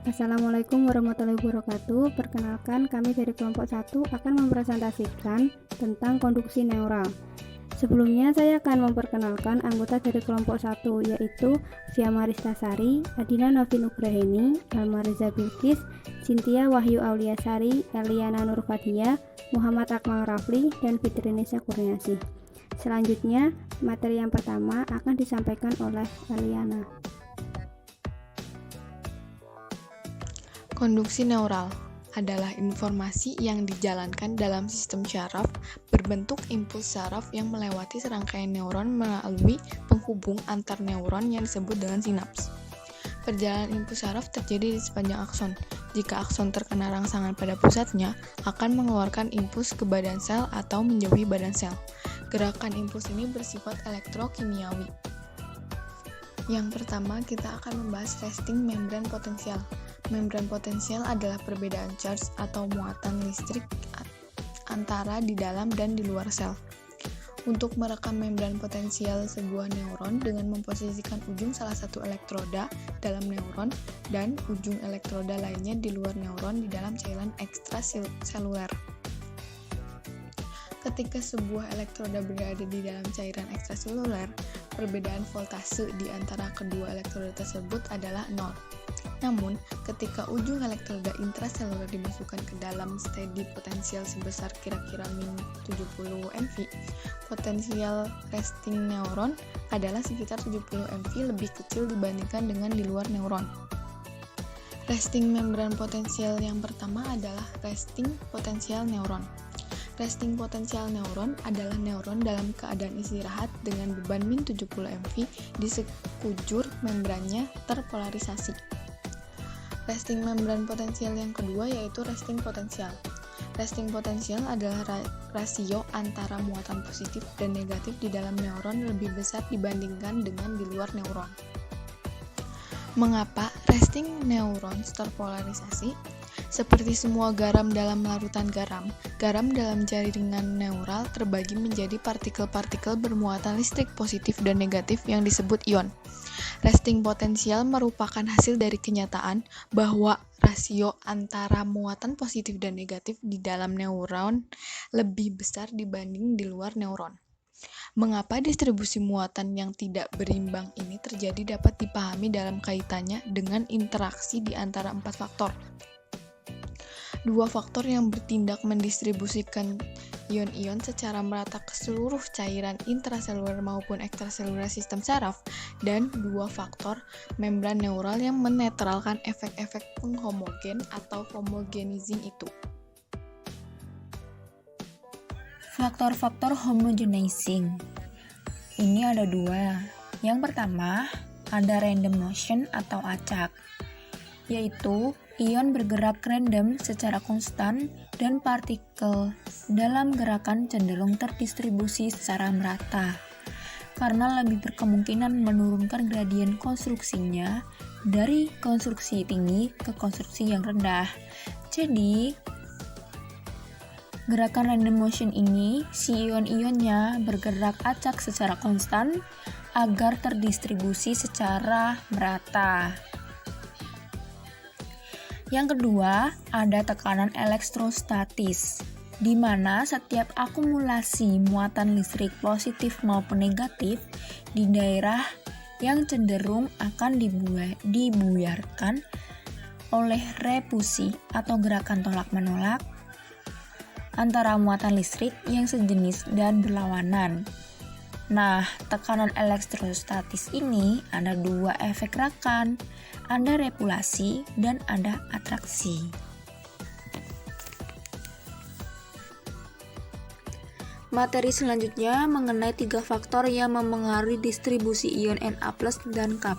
Assalamualaikum warahmatullahi wabarakatuh. Perkenalkan, kami dari kelompok 1 akan mempresentasikan tentang konduksi neural. Sebelumnya saya akan memperkenalkan anggota dari kelompok 1, yaitu Fia Maristasari, Adina Novi Nugraheni, Alma Riza Bilkis, Cynthia Wahyu Auliasari, Eliana Nurfadia, Muhammad Akmal Rafli, dan Fitrinisa Kurniasih. Selanjutnya, materi yang pertama akan disampaikan oleh Eliana. Konduksi neural adalah informasi yang dijalankan dalam sistem syaraf berbentuk impuls syaraf yang melewati serangkaian neuron melalui penghubung antar neuron yang disebut dengan sinaps. Perjalanan impuls syaraf terjadi di sepanjang akson. Jika akson terkena rangsangan pada pusatnya, akan mengeluarkan impuls ke badan sel atau menjauhi badan sel. Gerakan impuls ini bersifat elektrokimiawi. Yang pertama, kita akan membahas resting membran potensial. Membran potensial adalah perbedaan charge atau muatan listrik antara di dalam dan di luar sel. Untuk merekam membran potensial sebuah neuron dengan memposisikan ujung salah satu elektroda dalam neuron dan ujung elektroda lainnya di luar neuron di dalam cairan ekstraseluler. Ketika sebuah elektroda berada di dalam cairan ekstraseluler, perbedaan voltase di antara kedua elektroda tersebut adalah 0. Namun, ketika ujung elektroda intraseluler dimasukkan ke dalam steady potensial sebesar kira-kira min 70 MV, potensial resting neuron adalah sekitar 70 MV lebih kecil dibandingkan dengan di luar neuron. Resting membran potensial yang pertama adalah resting potensial neuron. Resting potensial neuron adalah neuron dalam keadaan istirahat dengan beban min 70 MV di sekujur membrannya terpolarisasi. Resting membran potensial yang kedua yaitu resting potensial. Resting potensial adalah rasio antara muatan positif dan negatif di dalam neuron lebih besar dibandingkan dengan di luar neuron. Mengapa resting neurons terpolarisasi? Seperti semua garam dalam larutan garam dalam jaringan neural terbagi menjadi partikel-partikel bermuatan listrik positif dan negatif yang disebut ion. Resting potensial merupakan hasil dari kenyataan bahwa rasio antara muatan positif dan negatif di dalam neuron lebih besar dibanding di luar neuron. Mengapa distribusi muatan yang tidak berimbang ini terjadi dapat dipahami dalam kaitannya dengan interaksi di antara 4 faktor. Dua faktor yang bertindak mendistribusikan ion-ion secara merata ke seluruh cairan intraseluler maupun ekstraseluler sistem saraf, dan dua faktor membran neural yang menetralkan efek-efek penghomogen atau homogenizing itu. Faktor-faktor homogenizing ini ada dua. Yang pertama, ada random motion atau acak, yaitu ion bergerak random secara konstan dan partikel dalam gerakan cenderung terdistribusi secara merata karena lebih berkemungkinan menurunkan gradien konstruksinya dari konstruksi tinggi ke konstruksi yang rendah. Jadi, gerakan random motion ini, si ion-ionnya bergerak acak secara konstan agar terdistribusi secara merata. Yang kedua, ada tekanan elektrostatis, di mana setiap akumulasi muatan listrik positif maupun negatif di daerah yang cenderung akan dibuyarkan oleh repulsi atau gerakan tolak-menolak antara muatan listrik yang sejenis dan berlawanan. Nah, tekanan elektrostatis ini ada dua efek gerakan, ada repulsi dan ada atraksi. Materi selanjutnya mengenai 3 faktor yang memengaruhi distribusi ion Na+ dan K+.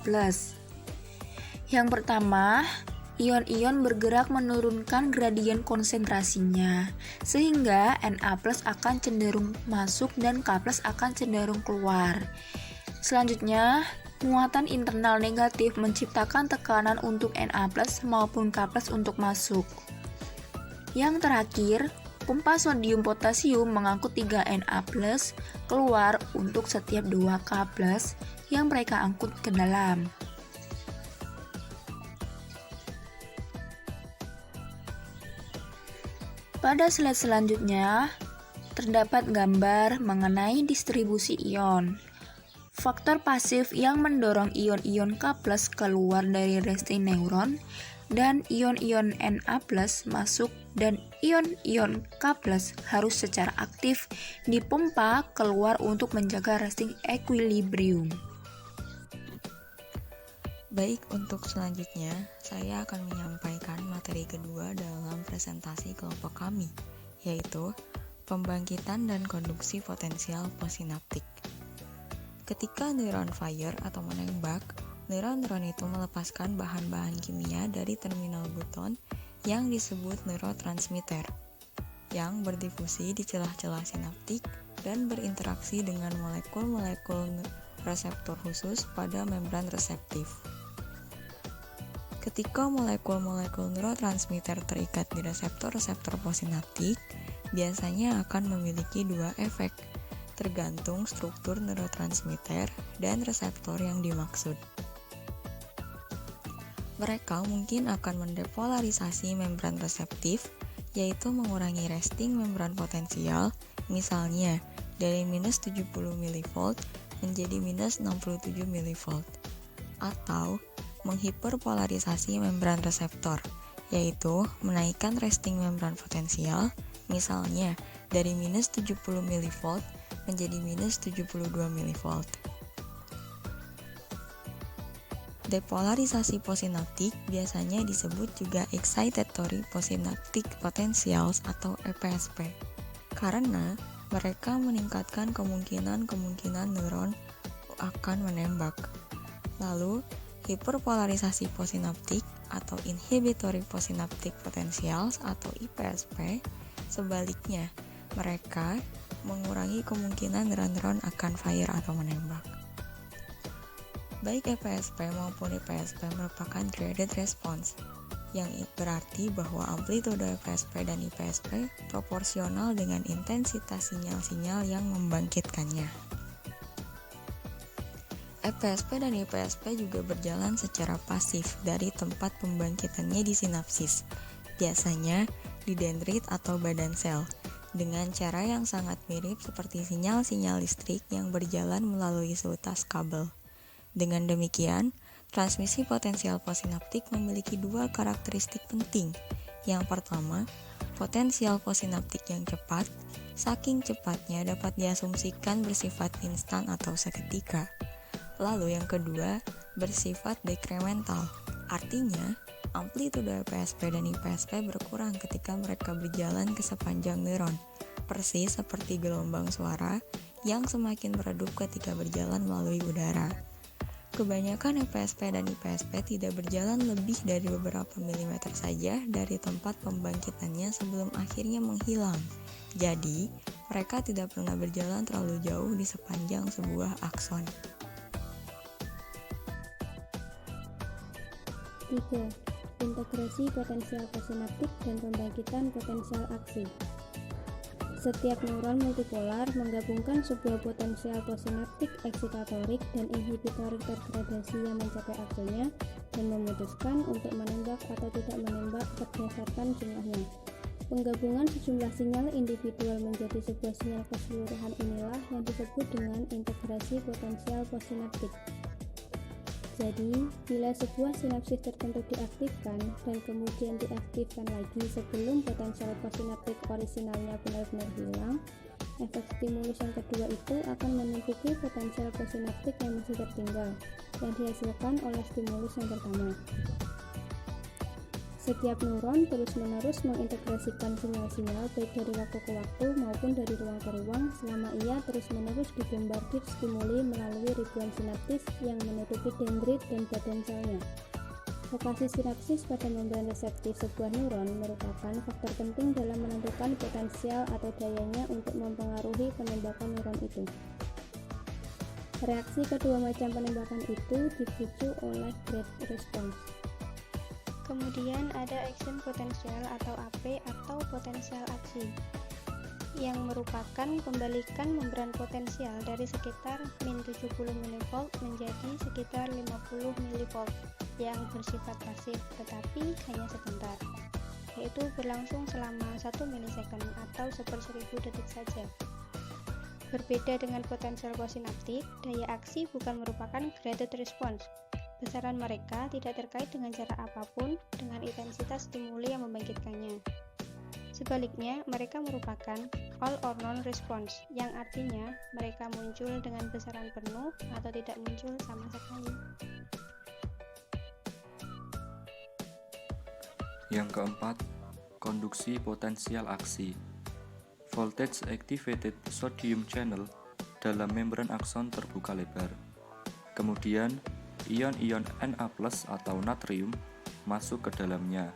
Yang pertama, ion-ion bergerak menurunkan gradien konsentrasinya, sehingga Na+ akan cenderung masuk dan K+ akan cenderung keluar. Selanjutnya, muatan internal negatif menciptakan tekanan untuk Na+ maupun K+ untuk masuk. Yang terakhir, pompa sodium potasium mengangkut 3 Na+ keluar untuk setiap 2 K+ yang mereka angkut ke dalam. Pada slide selanjutnya, terdapat gambar mengenai distribusi ion. Faktor pasif yang mendorong ion-ion K+ keluar dari resting neuron dan ion-ion Na+ masuk dan ion-ion K+ harus secara aktif dipompa keluar untuk menjaga resting equilibrium. Baik, untuk selanjutnya saya akan menyampaikan materi kedua dalam presentasi kelompok kami, yaitu pembangkitan dan konduksi potensial possinaptik. Ketika neuron fire atau menembak, neuron-neuron itu melepaskan bahan-bahan kimia dari terminal buton yang disebut neurotransmitter, yang berdifusi di celah-celah sinaptik dan berinteraksi dengan molekul-molekul reseptor khusus pada membran reseptif. Ketika molekul-molekul neurotransmitter terikat di reseptor-reseptor possinaptik, biasanya akan memiliki dua efek, tergantung struktur neurotransmitter dan reseptor yang dimaksud. Mereka mungkin akan mendepolarisasi membran reseptif, yaitu mengurangi resting membran potensial, misalnya dari minus 70 mV menjadi minus 67 mV, atau menghiperpolarisasi membran reseptor, yaitu menaikkan resting membran potensial, misalnya dari minus 70 mV menjadi minus 72 mV. Depolarisasi possinaptik biasanya disebut juga excitatory posynaptic potentials atau EPSP, karena mereka meningkatkan kemungkinan neuron akan menembak. Lalu, hiperpolarisasi possinaptik atau inhibitory posynaptic potentials atau IPSP, sebaliknya, mereka mengurangi kemungkinan neuron akan fire atau menembak. Baik EPSP maupun IPSP merupakan graded response, yang berarti bahwa amplitude EPSP dan IPSP proporsional dengan intensitas sinyal-sinyal yang membangkitkannya. EPSP dan IPSP juga berjalan secara pasif dari tempat pembangkitannya di sinapsis, biasanya di dendrit atau badan sel, dengan cara yang sangat mirip seperti sinyal-sinyal listrik yang berjalan melalui seutas kabel. Dengan demikian, transmisi potensial possinaptik memiliki dua karakteristik penting. Yang pertama, potensial possinaptik yang cepat, saking cepatnya dapat diasumsikan bersifat instan atau seketika. Lalu yang kedua, bersifat dekremental, artinya amplitude EPSP dan IPSP berkurang ketika mereka berjalan ke sepanjang neuron, persis seperti gelombang suara yang semakin meredup ketika berjalan melalui udara. Kebanyakan EPSP dan IPSP tidak berjalan lebih dari beberapa milimeter saja dari tempat pembangkitannya sebelum akhirnya menghilang. Jadi, mereka tidak pernah berjalan terlalu jauh di sepanjang sebuah akson. 3. Integrasi potensial possinaptik dan pembangkitan potensial aksi. Setiap neuron multipolar menggabungkan sebuah potensial possinaptik eksitatorik dan inhibitorik tergradasi yang mencapai aksinya dan memutuskan untuk menembak atau tidak menembak berdasarkan jumlahnya. Penggabungan sejumlah sinyal individual menjadi sebuah sinyal keseluruhan inilah yang disebut dengan integrasi potensial possinaptik. Jadi, bila sebuah sinapsis tertentu diaktifkan dan kemudian diaktifkan lagi sebelum potensial possinaptik orisinalnya benar-benar hilang, efek stimulus yang kedua itu akan menumpuki potensial possinaptik yang masih tertinggal, yang dihasilkan oleh stimulus yang pertama. Setiap neuron terus-menerus mengintegrasikan sinyal-sinyal baik dari waktu ke waktu maupun dari ruang ke ruang selama ia terus-menerus dibombardir stimuli melalui ribuan sinapsis yang menutupi dendrit dan badan selnya. Lokasi sinapsis pada membran reseptif sebuah neuron merupakan faktor penting dalam menentukan potensial atau dayanya untuk mempengaruhi penembakan neuron itu. Reaksi kedua macam penembakan itu dipicu oleh graded response. Kemudian ada action potensial atau AP atau potensial aksi yang merupakan pembalikan membran potensial dari sekitar min 70 mV menjadi sekitar 50 mV yang bersifat pasif tetapi hanya sebentar. yaitu berlangsung selama 1 milisecond atau 1/1000 detik saja. Berbeda dengan potensial possinaptik, daya aksi bukan merupakan graded response. Besaran mereka tidak terkait dengan cara apapun dengan intensitas stimuli yang membangkitkannya. Sebaliknya, mereka merupakan all or none response, yang artinya mereka muncul dengan besaran penuh atau tidak muncul sama sekali. Yang keempat, konduksi potensial aksi. Voltage activated sodium channel dalam membran akson terbuka lebar. Kemudian, ion-ion Na+ atau natrium masuk ke dalamnya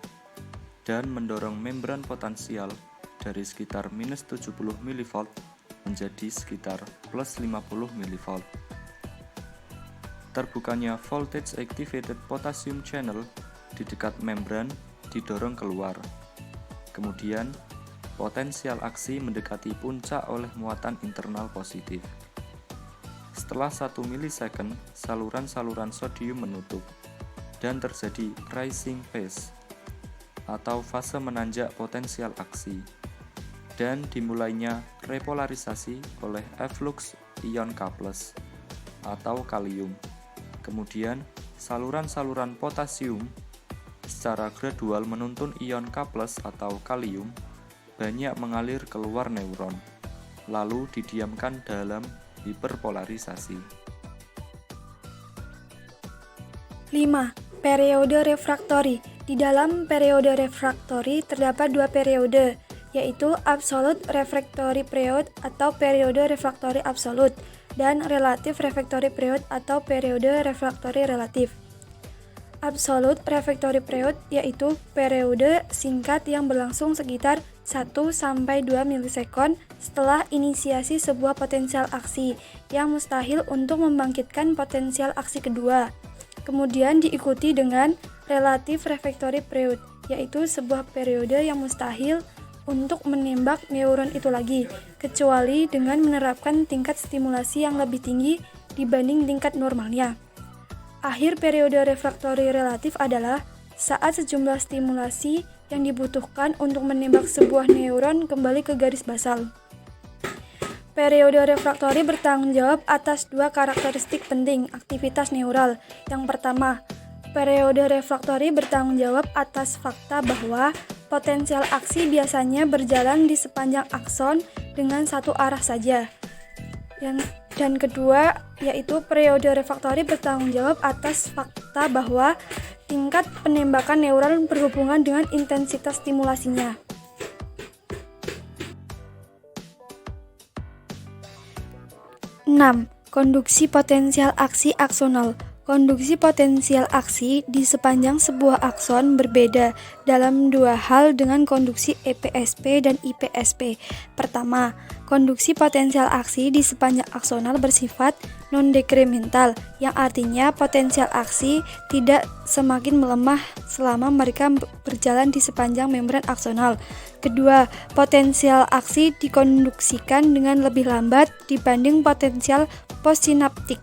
dan mendorong membran potensial dari sekitar minus 70 mV menjadi sekitar plus 50 mV. Terbukanya voltage activated potassium channel di dekat membran didorong keluar. Kemudian, potensial aksi mendekati puncak oleh muatan internal positif. Setelah 1 milisecond, saluran-saluran sodium menutup dan terjadi rising phase atau fase menanjak potensial aksi dan dimulainya repolarisasi oleh efflux ion K+ atau kalium. Kemudian, saluran-saluran potasium secara gradual menuntun ion K+ atau kalium banyak mengalir keluar neuron, lalu didiamkan dalam hiperpolarisasi. 5. Periode refraktori. Di dalam periode refraktori terdapat 2 periode, yaitu absolute refractory period atau periode refraktori absolut dan relative refractory period atau periode refraktori relatif. Absolute refractory period yaitu periode singkat yang berlangsung sekitar 1-2 milisekon setelah inisiasi sebuah potensial aksi yang mustahil untuk membangkitkan potensial aksi kedua. Kemudian diikuti dengan relative refractory period, yaitu sebuah periode yang mustahil untuk menembak neuron itu lagi, kecuali dengan menerapkan tingkat stimulasi yang lebih tinggi dibanding tingkat normalnya. Akhir periode refraktori relatif adalah saat sejumlah stimulasi yang dibutuhkan untuk menembak sebuah neuron kembali ke garis basal. Periode refraktori bertanggung jawab atas 2 karakteristik penting aktivitas neural. Yang pertama, periode refraktori bertanggung jawab atas fakta bahwa potensial aksi biasanya berjalan di sepanjang akson dengan satu arah saja. Dan kedua, yaitu periode refraktori bertanggung jawab atas fakta bahwa tingkat penembakan neuron berhubungan dengan intensitas stimulasinya. Enam, konduksi potensial aksi aksonal. Konduksi potensial aksi di sepanjang sebuah akson berbeda dalam 2 hal dengan konduksi EPSP dan IPSP. Pertama, konduksi potensial aksi di sepanjang aksonal bersifat non-dekremental, yang artinya potensial aksi tidak semakin melemah selama mereka berjalan di sepanjang membran aksonal. Kedua, potensial aksi dikonduksikan dengan lebih lambat dibanding potensial postsinaptik.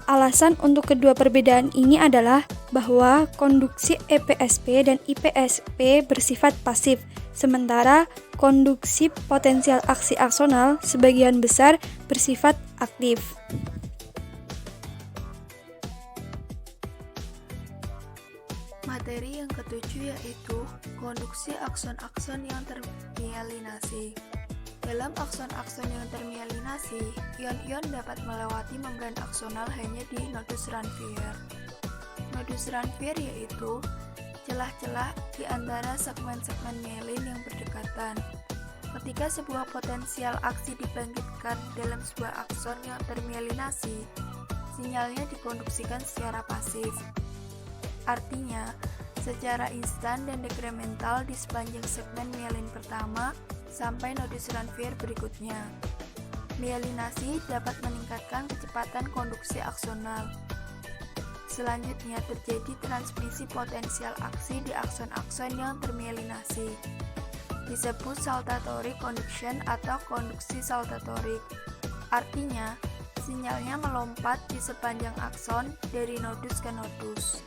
Alasan untuk kedua perbedaan ini adalah bahwa konduksi EPSP dan IPSP bersifat pasif, sementara konduksi potensial aksi aksonal sebagian besar bersifat aktif. Materi yang ketujuh yaitu konduksi akson-akson yang termielinasi. Dalam akson-akson yang termielinasi, ion-ion dapat melewati membran aksonal hanya di nodus Ranvier. Nodus Ranvier yaitu celah-celah di antara segmen-segmen mielin yang berdekatan. Ketika sebuah potensial aksi dibangkitkan dalam sebuah akson yang termielinasi, sinyalnya dikonduksikan secara pasif. Artinya, secara instan dan dekremental di sepanjang segmen mielin pertama sampai nodus Ranvier berikutnya. Mielinasi dapat meningkatkan kecepatan konduksi aksonal. Selanjutnya terjadi transmisi potensial aksi di akson-akson yang termielinasi. Disebut saltatory conduction atau konduksi saltatorik. Artinya, sinyalnya melompat di sepanjang akson dari nodus ke nodus.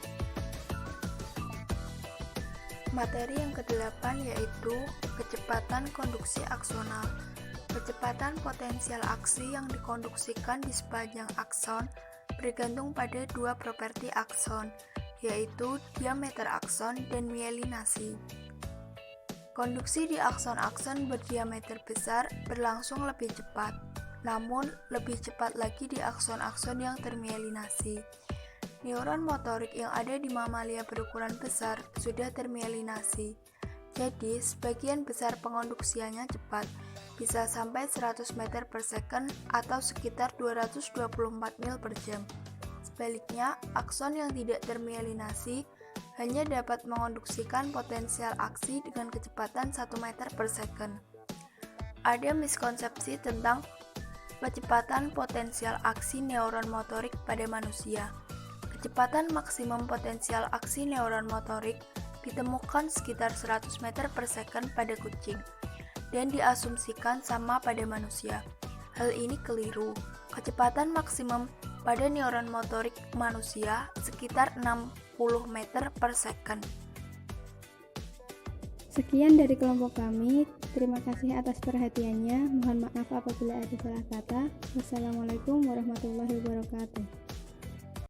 Materi yang ke-8 yaitu kecepatan konduksi aksonal. Kecepatan potensial aksi yang dikonduksikan di sepanjang akson bergantung pada dua properti akson, yaitu diameter akson dan mielinasi. Konduksi di akson-akson berdiameter besar berlangsung lebih cepat, namun lebih cepat lagi di akson-akson yang termielinasi. Neuron motorik yang ada di mamalia berukuran besar sudah termielinasi, jadi sebagian besar pengonduksiannya cepat, bisa sampai 100 meter per second atau sekitar 224 mil per jam. Sebaliknya, akson yang tidak termielinasi hanya dapat mengonduksikan potensial aksi dengan kecepatan 1 meter per second. Ada miskonsepsi tentang kecepatan potensial aksi neuron motorik pada manusia. Kecepatan maksimum potensial aksi neuron motorik ditemukan sekitar 100 meter per second pada kucing, dan diasumsikan sama pada manusia. Hal ini keliru. Kecepatan maksimum pada neuron motorik manusia sekitar 60 meter per second. Sekian dari kelompok kami. Terima kasih atas perhatiannya. Mohon maaf apabila ada salah kata. Wassalamualaikum warahmatullahi wabarakatuh.